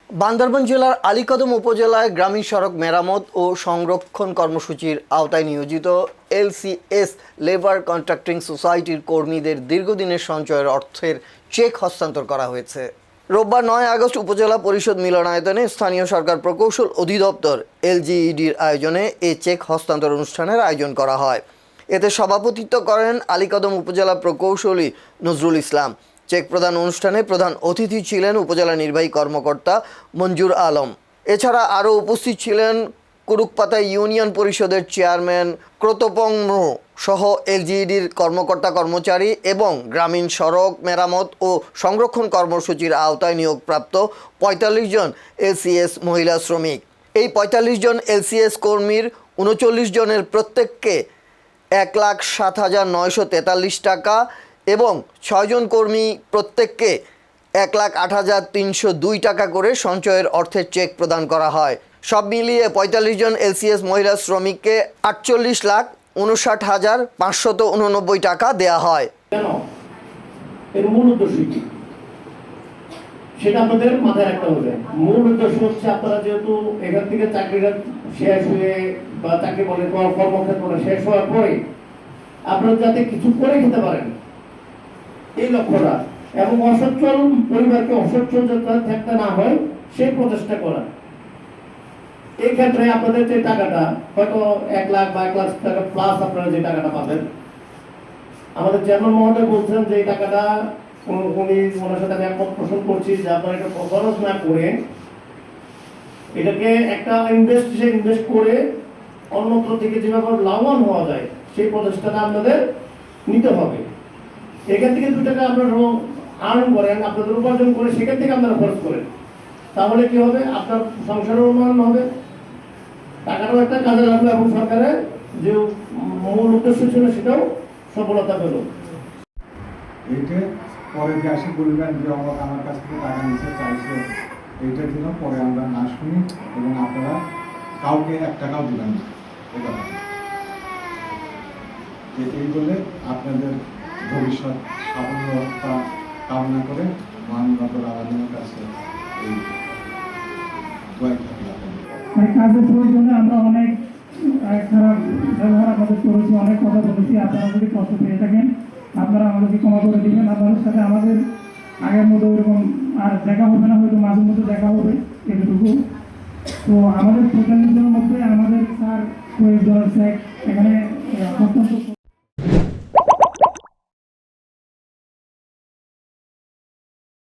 বান্দরবান জেলার আলীকদম উপজেলায় গ্রামীণ সড়ক মেরামত ও সংরক্ষণ কর্মসূচির আওতায় নিয়োজিত এলসিএস লেবার কন্ট্রাক্টিং সোসাইটির কর্মীদের দীর্ঘদিনের সঞ্চয়ের অর্থের চেক হস্তান্তর করা হয়েছে। রোববার ৯ আগস্ট উপজেলা পরিষদ মিলনায়তনে স্থানীয় সরকার প্রকৌশল অধিদপ্তর এলজিইডির আয়োজনে এ চেক হস্তান্তর অনুষ্ঠানের আয়োজন করা হয়। এতে সভাপতিত্ব করেন আলীকদম উপজেলা প্রকৌশলী নজরুল ইসলাম। চেক প্রদান অনুষ্ঠানে প্রধান অতিথি ছিলেন উপজেলা নির্বাহী কর্মকর্তা মঞ্জুর আলম। এছাড়া আরও উপস্থিত ছিলেন কুরুকপাতা ইউনিয়ন পরিষদের চেয়ারম্যান ক্রতপং সহ এলজিইডির কর্মকর্তা কর্মচারী এবং গ্রামীণ সড়ক মেরামত ও সংরক্ষণ কর্মসূচির আওতায় নিয়োগপ্রাপ্ত ৪৫ জন এলসিএস মহিলা শ্রমিক। এই ৪৫ জন এলসিএস কর্মীর ৩৯ জনের প্রত্যেককে ১,০৭,৯৪৩ টাকা এবং ৬ জন কর্মী প্রত্যেককে ১,০৮,৩০২ টাকা করে সঞ্চয়ের অর্থের চেক প্রদান করা হয়। সব মিলিয়ে ৪৫ জন এলসিএস মহিলা শ্রমিককে ৪৮,৫৯,৫৮৯ টাকা দেয়া হয়। কেন এর মূল উদ্দেশ্য কি সেটা আপনাদের মাথায় রাখতে হবে। মূল উদ্দেশ্য হচ্ছে আপনারা যেহেতু এখান থেকে চাকরিটা শেষ হয়ে বা চাকরি বলে কর্মক্ষেত্র শেষ হওয়ার পরে আপনারা যাতে কিছু করে খেতে পারেন এই লক্ষ্যটা, এবং অসচ্ছল পরিবারকে অসচ্ছল যাতে থাকতে না হয় সেই প্রচেষ্টা করা। এই ক্ষেত্রে আপনাদের যে টাকাটা হয়তো ১ লাখ বা ১ লাখ টাকা প্লাস আপনারা যে টাকাটা পাবেন, আমাদের চেয়ারম্যান মহোদয় বলছেন যে এই টাকাটা উনি ওনার সাথে আমি একমত পোষণ করছি যে আপনারা এটা খরচ না করে এটাকে একটা ইনভেস্ট করে অন্যত্র থেকে যেভাবে লাভবান হওয়া যায় সেই প্রচেষ্টাটা আপনাদের নিতে হবে। এখান থেকে ২ টাকা আপনারা আর্ন করেন, আপনাদের উপার্জন করে সেখান থেকে আপনারা খরচ করেন, তাহলে কি হবে? আপনার সংসারের উন্নয়ন হবে, টাকাটাও একটা কাজে লাগবে এবং সরকারের যে মূল উদ্দেশ্য ছিল সেটাও সফলতা পেল। এইটা পরে যে আসি বলবেন যে আমার কাছ থেকে টাকা নিচে চাইছে, এইটার জন্য পরে আমরা না শুনি এবং আপনারা কাউকে ১ টাকাও দিবেন না। এটা এই বলে আপনাদের ভবিষ্যৎ সাফল্যতা কামনা করে মাননীয় আলাদনের কাছে এই দোয়াই থাকি। কাজের প্রয়োজনে আমরা অনেক খারাপ ব্যবহার আমাদের করেছি, অনেক কথা বলেছি। আপনারা যদি কষ্ট পেয়ে থাকেন আপনারা আমাদেরকে ক্ষমা করে দিবেন। আপনাদের সাথে আমাদের আগের মতো ওরকম আর দেখা হবে না, হয়তো মাঝে মধ্যে দেখা হবে এতটুকু। তো আমাদের ৪৫ জনের মধ্যে আমাদের স্যার কয়েকজনের চেক এখানে অত্যন্ত